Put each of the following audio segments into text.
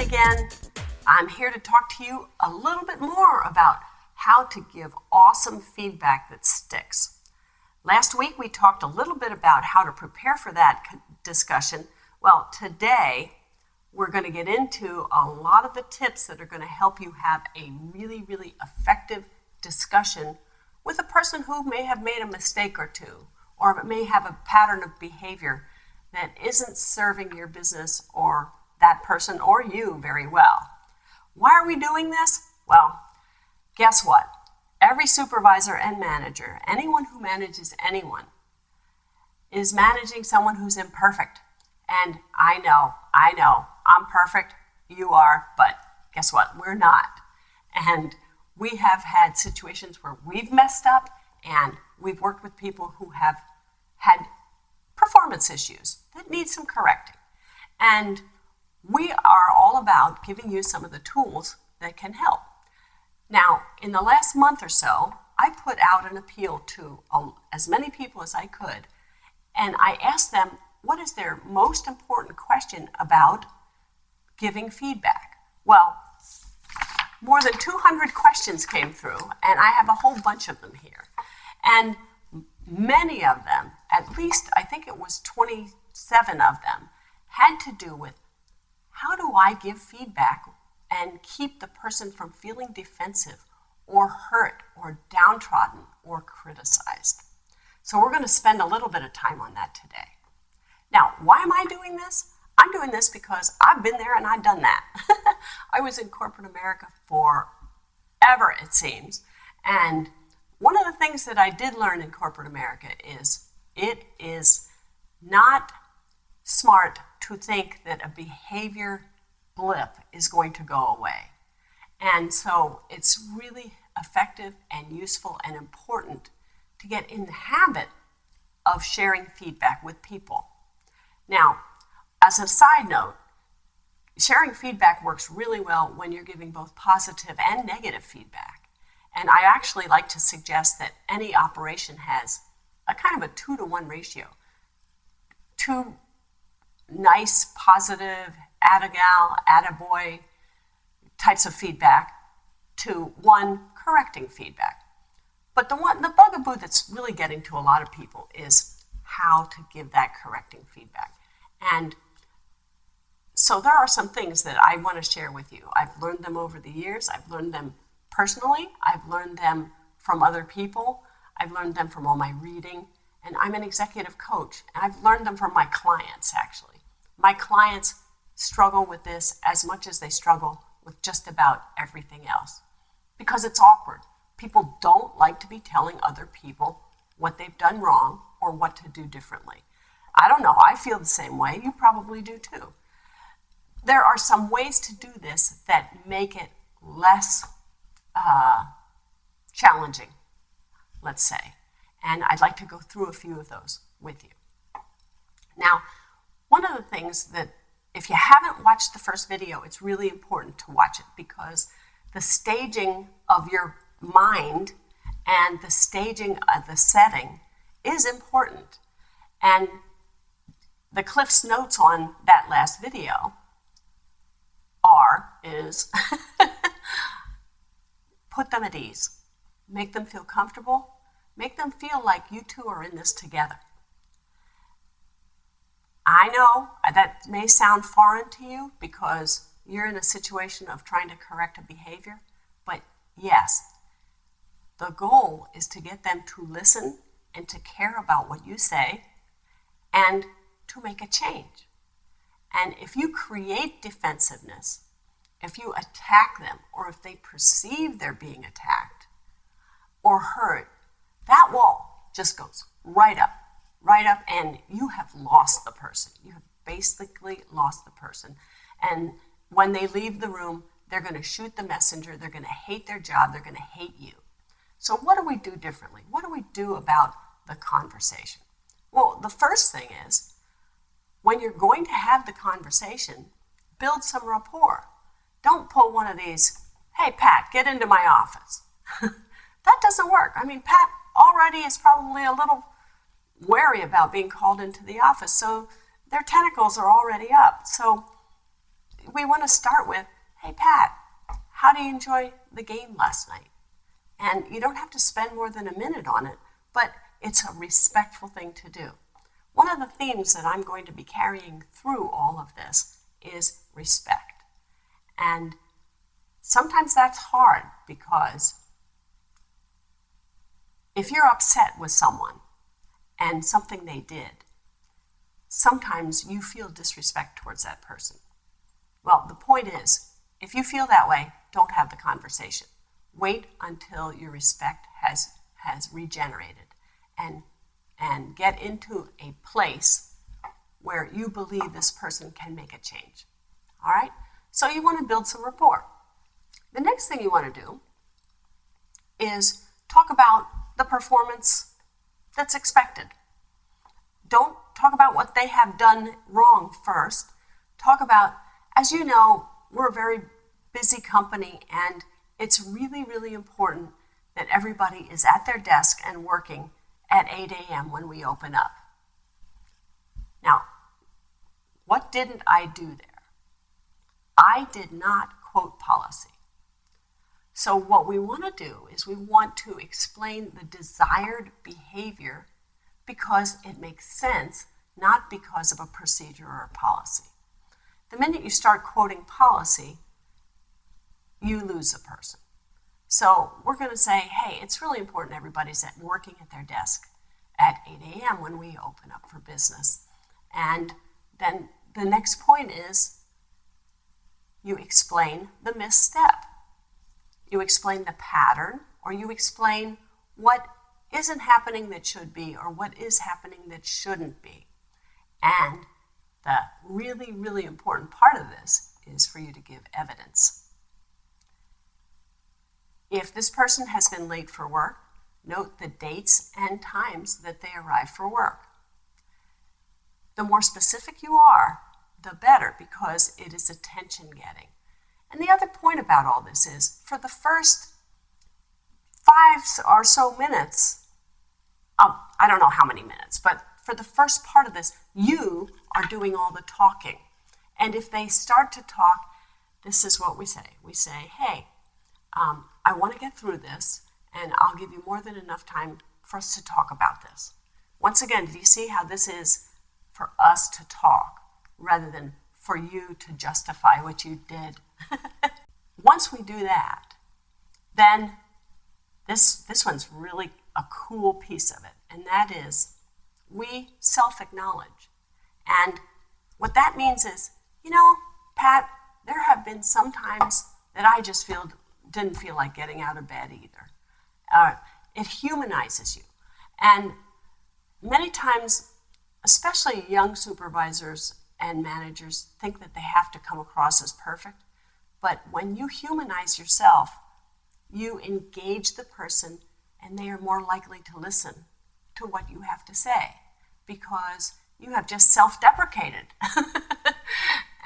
Egan. I'm here to talk to you a little bit more about how to give awesome feedback that sticks. Last week we talked a little bit about how to prepare for that discussion. Well, today we're going to get into a lot of the tips that are going to help you have a really, really effective discussion with a person who may have made a mistake or two, or may have a pattern of behavior that isn't serving your business or that person or you very well. Why are we doing this? Well, guess what? Every supervisor and manager, anyone who manages anyone, is managing someone who's imperfect. And I know, I'm perfect, you are, but guess what? We're not. And we have had situations where we've messed up, and we've worked with people who have had performance issues that need some correcting. And we are all about giving you some of the tools that can help. Now, in the last month or so, I put out an appeal to as many people as I could, and I asked them what is their most important question about giving feedback. Well, more than 200 questions came through, and I have a whole bunch of them here. And many of them, at least I think it was 27 of them, had to do with how do I give feedback and keep the person from feeling defensive or hurt or downtrodden or criticized. So we're going to spend a little bit of time on that today. Now, why am I doing this? I'm doing this because I've been there and I've done that. I was in corporate America forever, it seems. And one of the things that I did learn in corporate America is it is not smart to think that a behavior blip is going to go away. And so it's really effective and useful and important to get in the habit of sharing feedback with people. Now, as a side note, sharing feedback works really well when you're giving both positive and negative feedback. And I actually like to suggest that any operation has a kind of a 2-to-1 ratio. 2 nice, positive, atta-gal, atta-boy types of feedback to 1 correcting feedback. But the bugaboo that's really getting to a lot of people is how to give that correcting feedback. And so there are some things that I want to share with you. I've learned them over the years. I've learned them personally. I've learned them from other people. I've learned them from all my reading. And I'm an executive coach. And I've learned them from my clients, actually. My clients struggle with this as much as they struggle with just about everything else. Because it's awkward. People don't like to be telling other people what they've done wrong or what to do differently. I don't know. I feel the same way. You probably do too. There are some ways to do this that make it less challenging, let's say. And I'd like to go through a few of those with you. Now, one of the things that, if you haven't watched the first video, it's really important to watch it because the staging of your mind and the staging of the setting is important. And the Cliff's Notes on that last video is put them at ease. Make them feel comfortable. Make them feel like you two are in this together. I know that may sound foreign to you because you're in a situation of trying to correct a behavior, but yes, the goal is to get them to listen and to care about what you say and to make a change. And if you create defensiveness, if you attack them, or if they perceive they're being attacked or hurt, that wall just goes right up, and you have lost the person. You have basically lost the person. And when they leave the room, they're going to shoot the messenger. They're going to hate their job. They're going to hate you. So what do we do differently? What do we do about the conversation? Well, the first thing is, when you're going to have the conversation, build some rapport. Don't pull one of these, hey, Pat, get into my office. That doesn't work. I mean, Pat already is probably a little wary about being called into the office, so their tentacles are already up. So we want to start with, hey, Pat, how do you enjoy the game last night? And you don't have to spend more than a minute on it, but it's a respectful thing to do. One of the themes that I'm going to be carrying through all of this is respect. And sometimes that's hard because if you're upset with someone and something they did, sometimes you feel disrespect towards that person. Well, the point is, if you feel that way, don't have the conversation. Wait until your respect has regenerated and get into a place where you believe this person can make a change. All right? So you want to build some rapport. The next thing you want to do is talk about the performance that's expected. Don't talk about what they have done wrong first. Talk about, as you know, we're a very busy company, and it's really, really important that everybody is at their desk and working at 8 a.m. when we open up. Now, what didn't I do there? I did not quote policy. So what we want to do is we want to explain the desired behavior because it makes sense, not because of a procedure or a policy. The minute you start quoting policy, you lose a person. So we're going to say, hey, it's really important everybody's working at their desk at 8 a.m. when we open up for business. And then the next point is you explain the misstep. You explain the pattern, or you explain what isn't happening that should be, or what is happening that shouldn't be. And the really, really important part of this is for you to give evidence. If this person has been late for work, note the dates and times that they arrived for work. The more specific you are, the better, because it is attention-getting. And the other point about all this is, for the first 5 or so minutes, I don't know how many minutes, but for the first part of this, you are doing all the talking. And if they start to talk, this is what we say. We say, hey, I want to get through this, and I'll give you more than enough time for us to talk about this. Once again, do you see how this is for us to talk rather than for you to justify what you did? Once we do that, then this one's really a cool piece of it, and that is we self-acknowledge. And what that means is, you know, Pat, there have been some times that I just didn't feel like getting out of bed either. It humanizes you. And many times, especially young supervisors and managers think that they have to come across as perfect. But when you humanize yourself, you engage the person, and they are more likely to listen to what you have to say because you have just self-deprecated.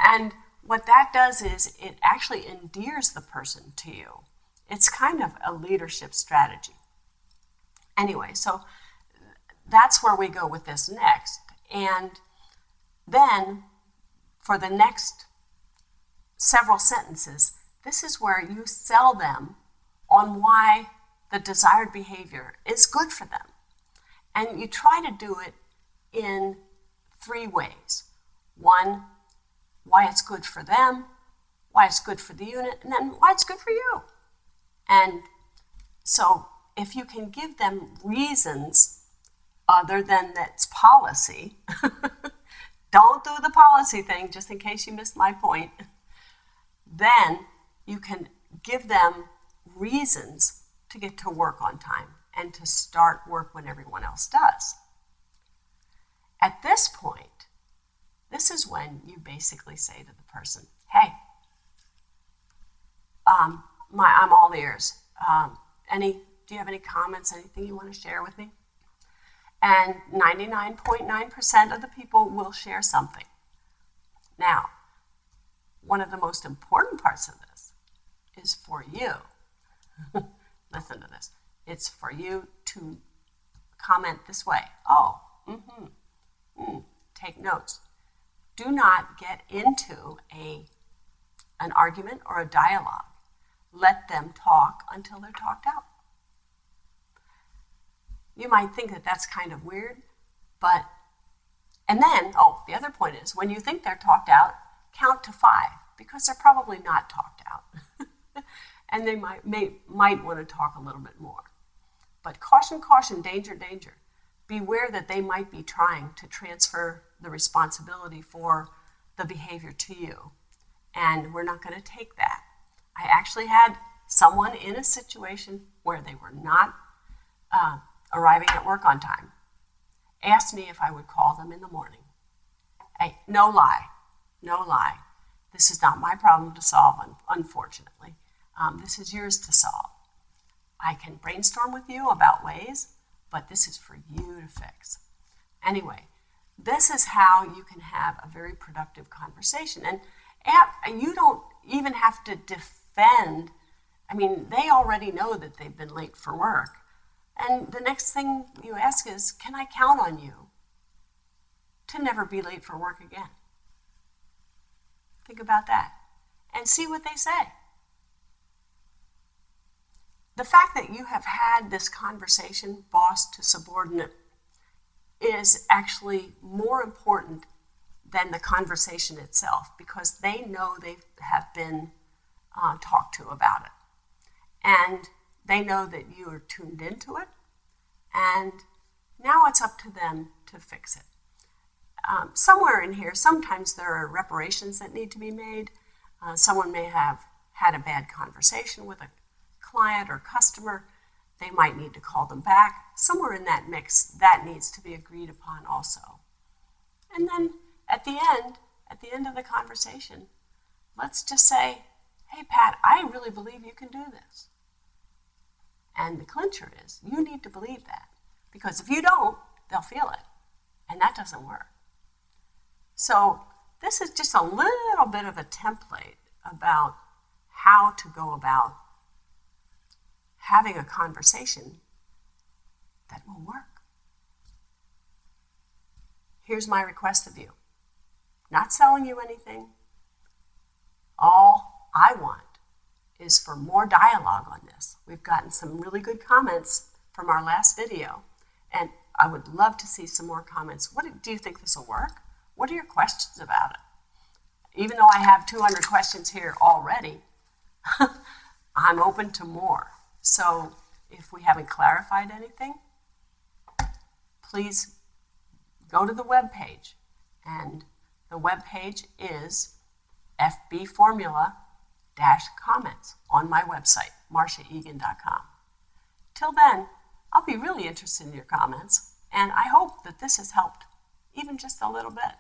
And what that does is it actually endears the person to you. It's kind of a leadership strategy. Anyway, so that's where we go with this next. And then for the next several sentences, this is where you sell them on why the desired behavior is good for them. And you try to do it in 3 ways. 1, why it's good for them, why it's good for the unit, and then why it's good for you. And so if you can give them reasons other than that's policy, don't do the policy thing just in case you missed my point, then you can give them reasons to get to work on time and to start work when everyone else does. At this point, this is when you basically say to the person, hey, I'm all ears. Do you have any comments, anything you want to share with me? And 99.9% of the people will share something. Now, one of the most important parts of this is for you. Listen to this. It's for you to comment this way. Oh, take notes. Do not get into a an argument or a dialogue. Let them talk until they're talked out. You might think that that's kind of weird, but, and then, the other point is, when you think they're talked out, count to 5, because they're probably not talked out. And they might want to talk a little bit more. But caution, caution, danger, danger. Beware that they might be trying to transfer the responsibility for the behavior to you. And we're not going to take that. I actually had someone in a situation where they were not arriving at work on time, asked me if I would call them in the morning. Hey, no lie. This is not my problem to solve, unfortunately. This is yours to solve. I can brainstorm with you about ways, but this is for you to fix. Anyway, this is how you can have a very productive conversation. And you don't even have to defend. I mean, they already know that they've been late for work. And the next thing you ask is, can I count on you to never be late for work again? Think about that and see what they say. The fact that you have had this conversation, boss to subordinate, is actually more important than the conversation itself, because they know they have been talked to about it. And they know that you are tuned into it, and now it's up to them to fix it. Somewhere in here, sometimes there are reparations that need to be made. Someone may have had a bad conversation with a client or customer. They might need to call them back. Somewhere in that mix, that needs to be agreed upon also. And then at the end of the conversation, let's just say, hey, Pat, I really believe you can do this. And the clincher is, you need to believe that. Because if you don't, they'll feel it. And that doesn't work. So this is just a little bit of a template about how to go about having a conversation that will work. Here's my request of you. Not selling you anything. All I want is for more dialogue on this. We've gotten some really good comments from our last video, and I would love to see some more comments. Do you think this will work? What are your questions about it? Even though I have 200 questions here already, I'm open to more. So if we haven't clarified anything, please go to the web page. And the web page is fbformula-comments on my website, marshaegan.com. Till then, I'll be really interested in your comments, and I hope that this has helped even just a little bit.